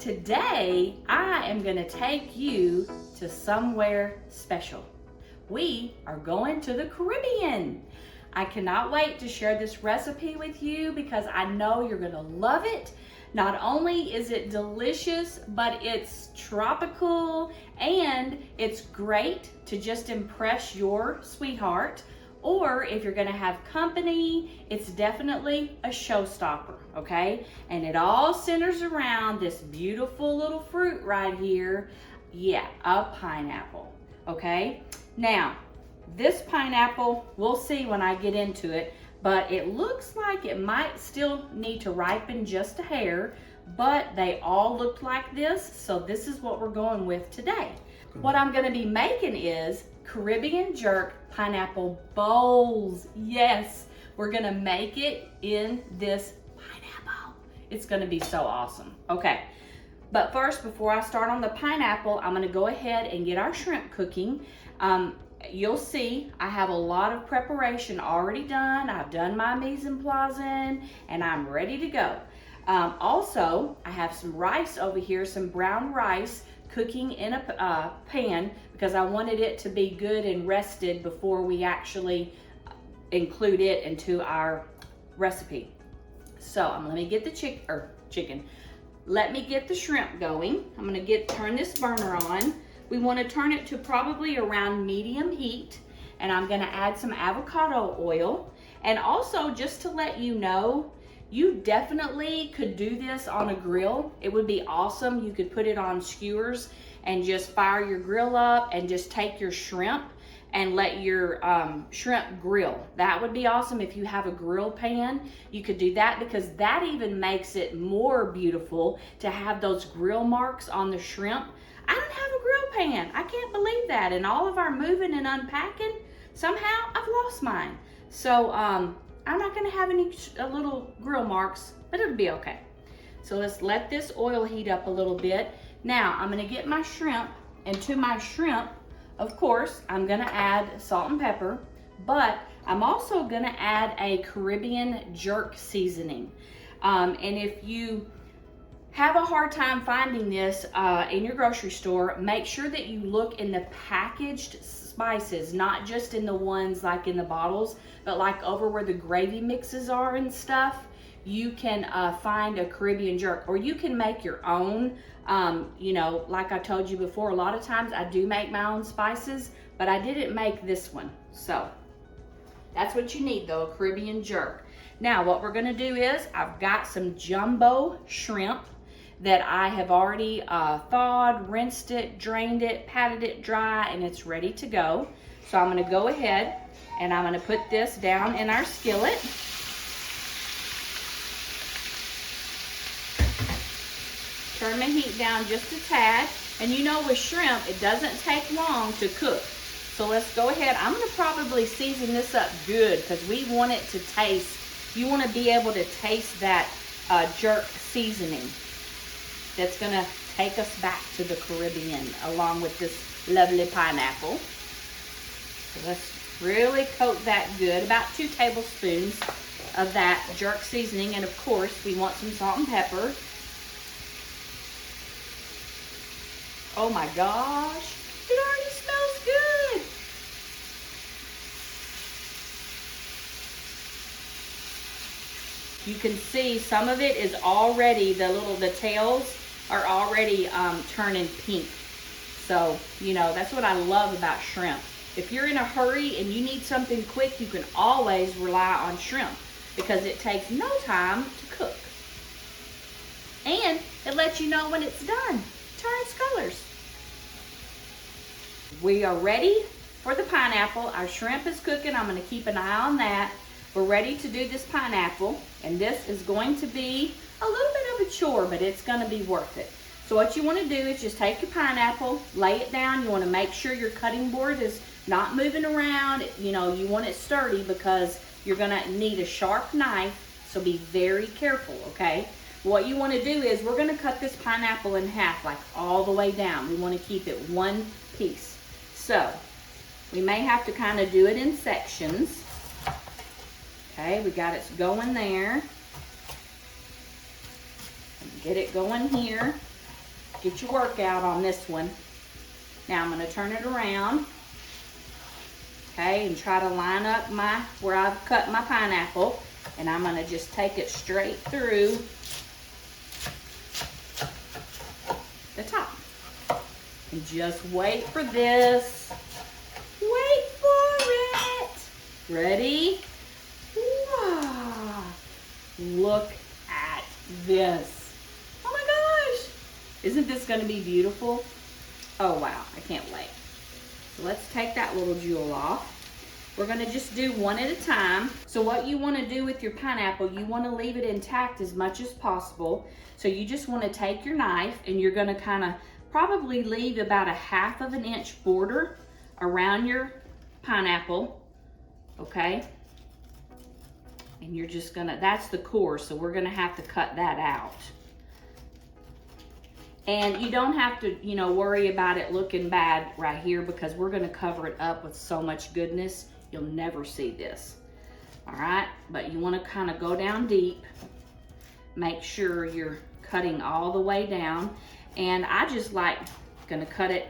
Today, I am gonna take you to somewhere special. We are going to the Caribbean. I cannot wait to share this recipe with you because I know you're gonna love it. Not only is it delicious, but it's tropical and it's great to just impress your sweetheart. Or if you're gonna have company, it's definitely a showstopper, okay? And it all centers around this beautiful little fruit right here. Yeah, a pineapple, okay? Now, this pineapple, we'll see when I get into it, but it looks like it might still need to ripen just a hair, but they all looked like this, so this is what we're going with today. What I'm gonna be making is Caribbean jerk pineapple bowls. Yes, we're gonna make it in this pineapple. It's gonna be so awesome. Okay, but first, before I start on the pineapple, I'm gonna go ahead and get our shrimp cooking. You'll see I have a lot of preparation already done. I've done my mise en place and I'm ready to go. Also, I have some rice over here, some brown rice cooking in a pan because I wanted it to be good and rested before we actually include it into our recipe. So let me get the chicken. Let me get the shrimp going. I'm gonna turn this burner on. We want to turn it to probably around medium heat, and I'm gonna add some avocado oil. And also, just to let you know, you definitely could do this on a grill. It would be awesome. You could put it on skewers and just fire your grill up and just take your shrimp and let your shrimp grill. That would be awesome if you have a grill pan. You could do that because that even makes it more beautiful to have those grill marks on the shrimp. I don't have a grill pan. I can't believe that. In all of our moving and unpacking, somehow I've lost mine. So I'm not gonna have any little grill marks, but it'll be okay. So let's let this oil heat up a little bit. Now I'm gonna get my shrimp, and to my shrimp, of course, I'm gonna add salt and pepper, but I'm also gonna add a Caribbean jerk seasoning. And if you have a hard time finding this in your grocery store, make sure that you look in the packaged spices, not just in the ones like in the bottles, but like over where the gravy mixes are and stuff. You can find a Caribbean jerk, or you can make your own. You know, like I told you before, a lot of times I do make my own spices, but I didn't make this one. So that's what you need though, a Caribbean jerk. Now what we're gonna do is, I've got some jumbo shrimp that I have already thawed, rinsed it, drained it, patted it dry, and it's ready to go. So I'm gonna go ahead and I'm gonna put this down in our skillet. Turn my heat down just a tad. And you know, with shrimp, it doesn't take long to cook. So let's go ahead. I'm gonna probably season this up good because we want it to taste, you wanna be able to taste that jerk seasoning that's gonna take us back to the Caribbean along with this lovely pineapple. So let's really coat that good. About 2 tablespoons of that jerk seasoning. And of course, we want some salt and pepper. Oh my gosh, it already smells good. You can see some of it is already, the tails are already turning pink. So, you know, that's what I love about shrimp. If you're in a hurry and you need something quick, you can always rely on shrimp because it takes no time to cook. And it lets you know when it's done. Turns colors. We are ready for the pineapple. Our shrimp is cooking. I'm going to keep an eye on that. We're ready to do this pineapple, and this is going to be a little bit of a chore, but it's going to be worth it. So what you want to do is just take your pineapple, lay it down. You want to make sure your cutting board is not moving around. You know, you want it sturdy because you're going to need a sharp knife, so be very careful, okay? What you want to do is we're going to cut this pineapple in half, like all the way down. We want to keep it one piece. So we may have to kind of do it in sections. Okay, we got it going there. Get it going here. Get your workout on this one. Now I'm going to turn it around. Okay, and try to line up where I've cut my pineapple. And I'm going to just take it straight through the top. And just wait for this. Wait for it. Ready? Wow. Look at this. Oh my gosh. Isn't this going to be beautiful? Oh wow, I can't wait. So let's take that little jewel off. We're going to just do one at a time. So what you want to do with your pineapple, you want to leave it intact as much as possible. So you just want to take your knife and you're going to kind of probably leave about a 1/2 inch border around your pineapple, okay? And you're just going to, that's the core, so we're going to have to cut that out. And you don't have to, you know, worry about it looking bad right here because we're going to cover it up with so much goodness. You'll never see this. All right, but you want to kind of go down deep. Make sure you're cutting all the way down. And I just like going to cut it.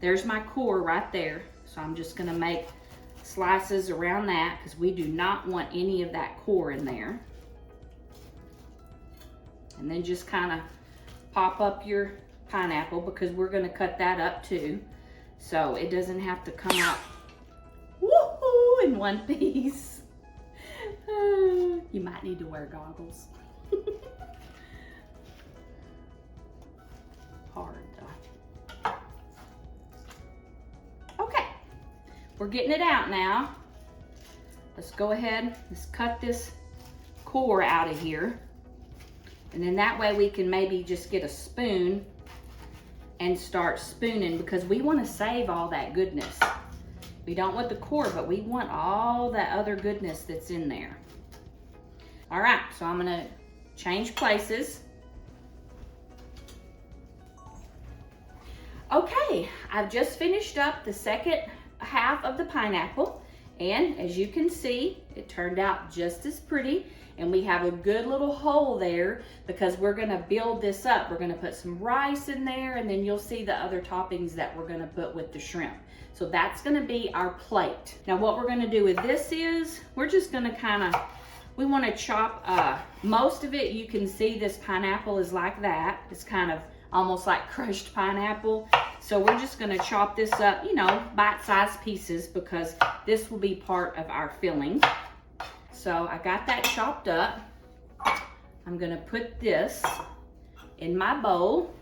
There's my core right there. So I'm just going to make slices around that because we do not want any of that core in there. And then just kind of pop up your pineapple because we're going to cut that up too. So it doesn't have to come out woohoo in one piece. You might need to wear goggles. Hard though. Okay, we're getting it out now. Let's go ahead, let's cut this core out of here. And then that way we can maybe just get a spoon and start spooning because we want to save all that goodness. We don't want the core, but we want all that other goodness that's in there. All right, so I'm gonna change places. Okay, I've just finished up the second half of the pineapple. And as you can see, it turned out just as pretty. And we have a good little hole there because we're gonna build this up. We're gonna put some rice in there and then you'll see the other toppings that we're gonna put with the shrimp. So that's gonna be our plate. Now what we're gonna do with this is, we're just gonna we wanna chop, most of it, you can see this pineapple is like that. It's kind of almost like crushed pineapple. So we're just gonna chop this up, you know, bite-sized pieces because this will be part of our filling. So I got that chopped up. I'm gonna put this in my bowl.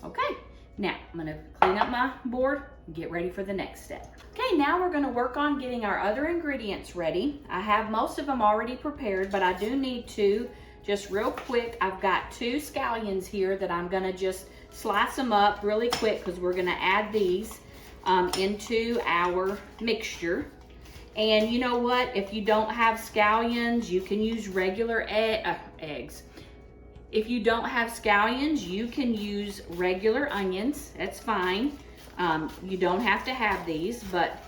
Okay, now I'm gonna clean up my board and get ready for the next step. Okay, now we're gonna work on getting our other ingredients ready. I have most of them already prepared, but I do need to, just real quick, I've got 2 scallions here that I'm gonna just slice them up really quick because we're gonna add these into our mixture. And you know what? If you don't have scallions, you can use regular eggs. If you don't have scallions, you can use regular onions. That's fine. You don't have to have these, but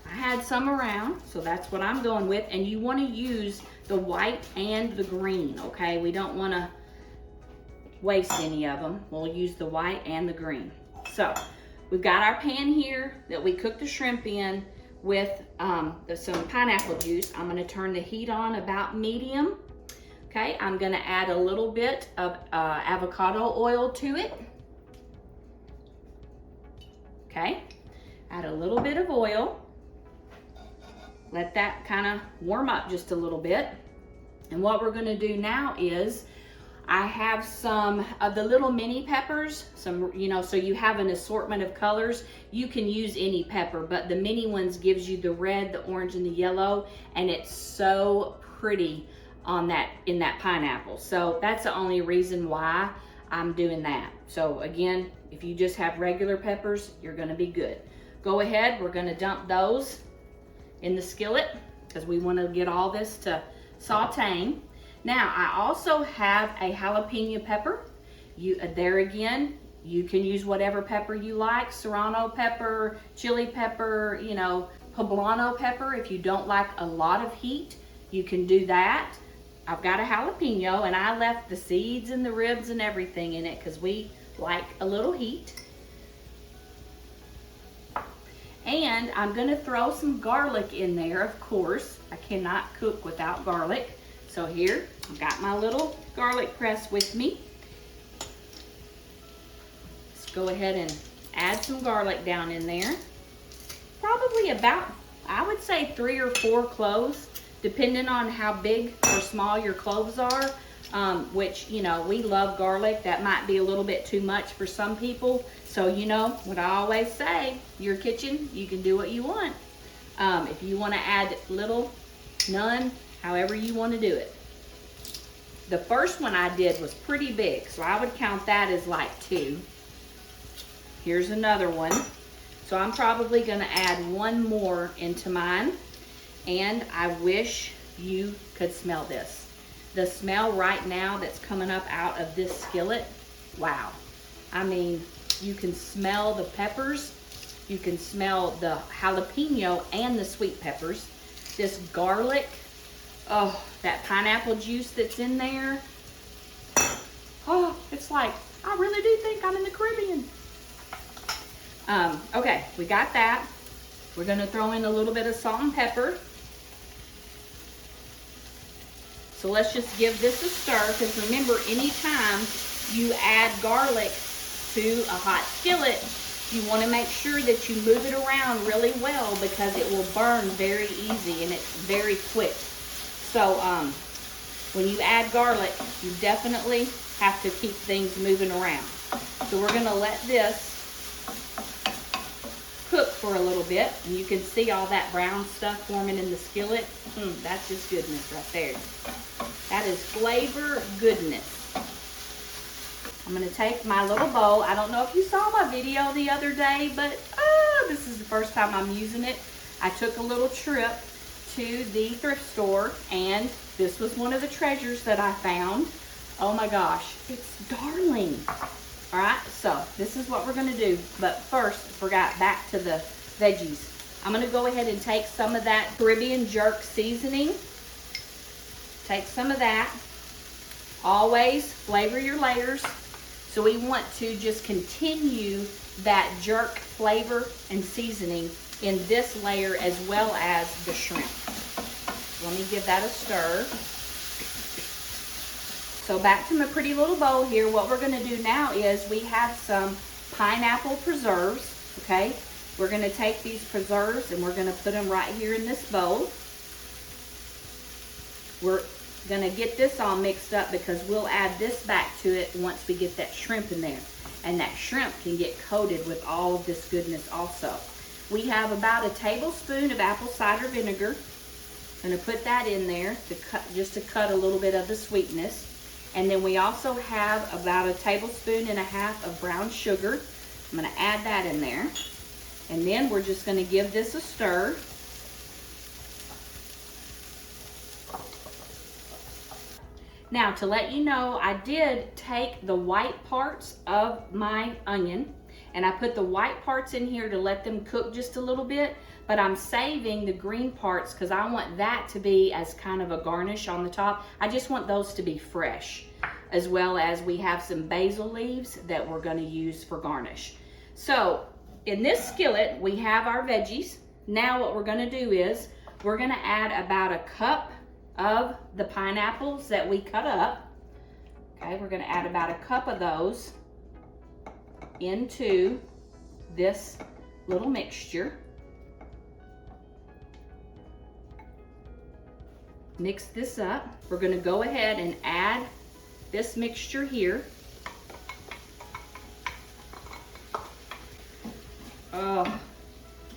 I had some around, so that's what I'm going with. And you want to use the white and the green, okay? We don't want to waste any of them. We'll use the white and the green. So we've got our pan here that we cooked the shrimp in with some pineapple juice. I'm gonna turn the heat on about medium. Okay, I'm gonna add a little bit of avocado oil to it. Okay, add a little bit of oil. Let that kind of warm up just a little bit. And what we're gonna do now is, I have some of the little mini peppers, some, you know, so you have an assortment of colors. You can use any pepper, but the mini ones gives you the red, the orange, and the yellow, and it's so pretty on that, in that pineapple. So that's the only reason why I'm doing that. So again, if you just have regular peppers, you're gonna be good. Go ahead, we're gonna dump those in the skillet because we wanna get all this to sauteing. Now, I also have a jalapeno pepper. There again, you can use whatever pepper you like, serrano pepper, chili pepper, you know, poblano pepper. If you don't like a lot of heat, you can do that. I've got a jalapeno, and I left the seeds and the ribs and everything in it because we like a little heat. And I'm gonna throw some garlic in there, of course. I cannot cook without garlic. So here, I've got my little garlic press with me. Let's go ahead and add some garlic down in there. Probably about, I would say 3 or 4 cloves, depending on how big or small your cloves are. Which, you know, we love garlic. That might be a little bit too much for some people. So, you know, what I always say, your kitchen, you can do what you want. If you want to add little, none, however you want to do it. The first one I did was pretty big, so I would count that as like 2. Here's another one. So I'm probably going to add 1 more into mine. And I wish you could smell this. The smell right now that's coming up out of this skillet, wow. I mean, you can smell the peppers, you can smell the jalapeno and the sweet peppers. This garlic, oh, that pineapple juice that's in there. Oh, it's like, I really do think I'm in the Caribbean. Okay, we got that. We're gonna throw in a little bit of salt and pepper. So let's just give this a stir, because remember, anytime you add garlic to a hot skillet, you want to make sure that you move it around really well, because it will burn very easy and it's very quick. So when you add garlic, you definitely have to keep things moving around. So we're going to let this cook for a little bit, and you can see all that brown stuff forming in the skillet. That's just goodness right there. That is flavor goodness. I'm going to take my little bowl. I don't know if you saw my video the other day, but this is the first time I'm using it. I took a little trip to the thrift store, and this was one of the treasures that I found. Oh my gosh, it's darling. All right, so this is what we're going to do. But first, I forgot, back to the veggies. I'm going to go ahead and take some of that Caribbean jerk seasoning. Take some of that. Always flavor your layers. So we want to just continue that jerk flavor and seasoning in this layer as well as the shrimp. Let me give that a stir. So back to my pretty little bowl here. What we're going to do now is we have some pineapple preserves, okay? We're going to take these preserves and we're going to put them right here in this bowl. We're going to get this all mixed up because we'll add this back to it once we get that shrimp in there. And that shrimp can get coated with all of this goodness also. We have about a tablespoon of apple cider vinegar. I'm going to put that in there to cut, just to cut a little bit of the sweetness. And then we also have about a tablespoon and a half of brown sugar. I'm going to add that in there. And then we're just going to give this a stir. Now, to let you know, I did take the white parts of my onion and I put the white parts in here to let them cook just a little bit, but I'm saving the green parts because I want that to be as kind of a garnish on the top. I just want those to be fresh, as well as we have some basil leaves that we're going to use for garnish. So in this skillet, we have our veggies. Now what we're going to do is we're going to add about a cup of the pineapples that we cut up. Okay, we're going to add about a cup of those into this little mixture. Mix this up. We're going to go ahead and add this mixture here. Oh,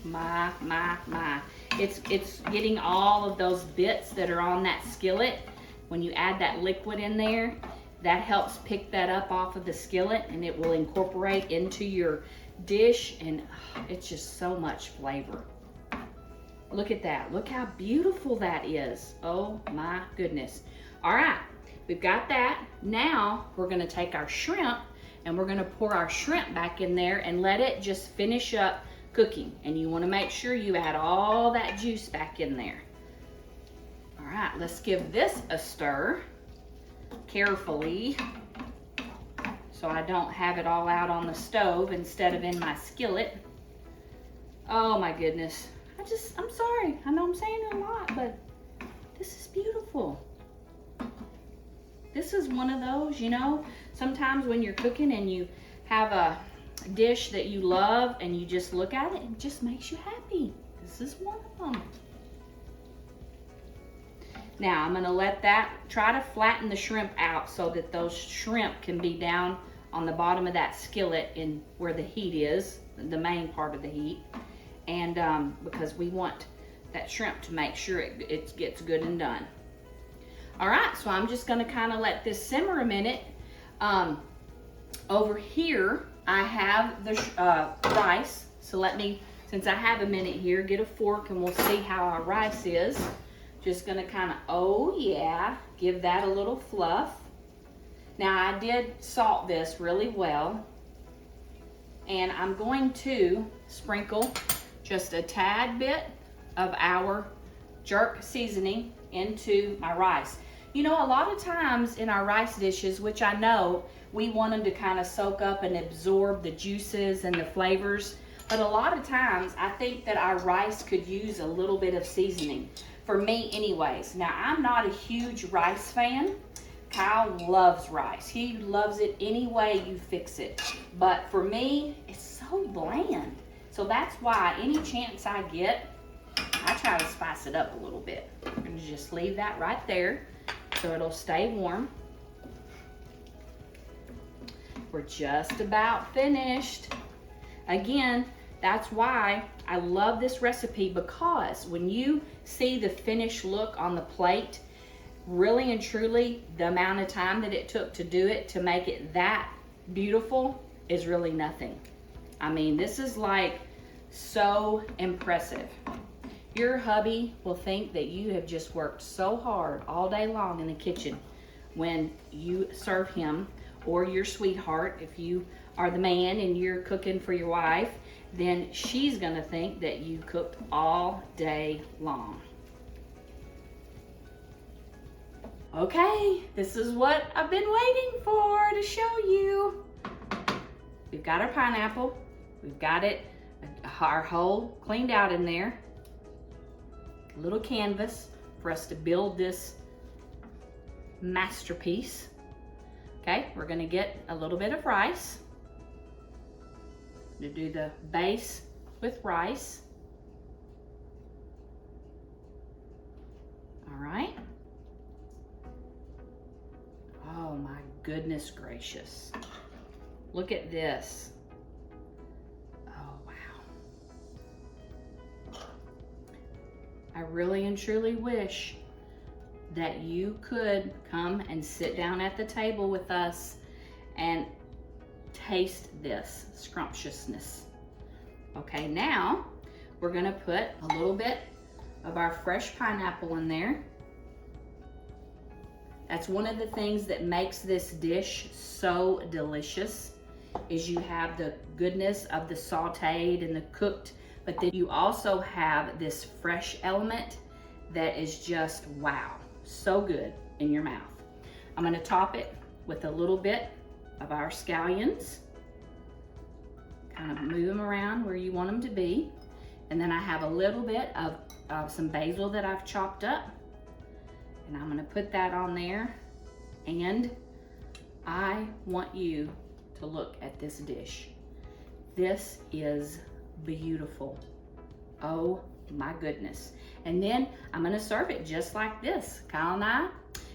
my. It's getting all of those bits that are on that skillet. When you add that liquid in there, that helps pick that up off of the skillet and it will incorporate into your dish, and it's just so much flavor. Look at that. Look how beautiful that is. Oh my goodness. All right, we've got that. Now we're going to take our shrimp and we're going to pour our shrimp back in there and let it just finish up cooking. And you want to make sure you add all that juice back in there. All right, let's give this a stir carefully so I don't have it all out on the stove instead of in my skillet. Oh my goodness. I'm sorry. I know I'm saying it a lot, but this is beautiful. This is one of those, you know, sometimes when you're cooking and you have a dish that you love and you just look at it and it just makes you happy. This is one of them. Now I'm gonna let that, try to flatten the shrimp out so that those shrimp can be down on the bottom of that skillet in where the heat is, the main part of the heat. And because we want that shrimp to make sure it gets good and done. All right, so I'm just gonna kind of let this simmer a minute. Over here, I have the rice. So let me, since I have a minute here, get a fork and we'll see how our rice is. Just gonna kind of, oh yeah, give that a little fluff. Now I did salt this really well. And I'm going to sprinkle just a tad bit of our jerk seasoning into my rice. You know, a lot of times in our rice dishes, which I know we want them to kind of soak up and absorb the juices and the flavors, but a lot of times I think that our rice could use a little bit of seasoning. For me anyways. Now I'm not a huge rice fan. Kyle loves rice. He loves it any way you fix it. But for me, it's so bland. So that's why any chance I get, I try to spice it up a little bit. I'm gonna just leave that right there so it'll stay warm. We're just about finished. Again, that's why I love this recipe, because when you see the finished look on the plate, really and truly, the amount of time that it took to do it, to make it that beautiful, is really nothing. I mean, this is like so impressive. Your hubby will think that you have just worked so hard all day long in the kitchen when you serve him, or your sweetheart, if you are the man and you're cooking for your wife, then she's gonna think that you cooked all day long. Okay, this is what I've been waiting for to show you. We've got our pineapple. We've got it, our hole cleaned out in there. A little canvas for us to build this masterpiece. Okay, we're gonna get a little bit of rice. To do the base with rice. All right. Oh my goodness gracious. Look at this. Oh wow. I really and truly wish that you could come and sit down at the table with us and taste this scrumptiousness. Okay, now we're gonna put a little bit of our fresh pineapple in there. That's one of the things that makes this dish so delicious, is you have the goodness of the sauteed and the cooked, but then you also have this fresh element that is just wow, so good in your mouth. I'm gonna top it with a little bit of our scallions. Kind of move them around where you want them to be. And then I have a little bit of some basil that I've chopped up. And I'm gonna put that on there. And I want you to look at this dish. This is beautiful. Oh my goodness. And then I'm gonna serve it just like this. Kyle and I,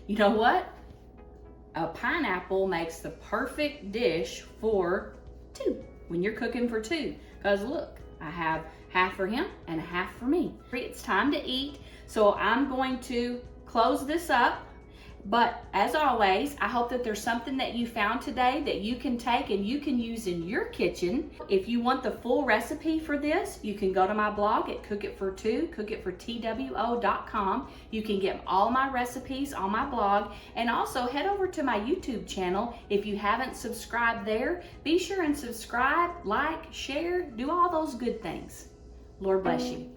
you know what? A pineapple makes the perfect dish for two, when you're cooking for two. Because look, I have half for him and half for me. It's time to eat, so I'm going to close this up. But as always, I hope that there's something that you found today that you can take and you can use in your kitchen. If you want the full recipe for this, you can go to my blog at cookitfor2, You can get all my recipes on my blog, and also head over to my YouTube channel. If you haven't subscribed there, be sure and subscribe, like, share, do all those good things. Lord bless you.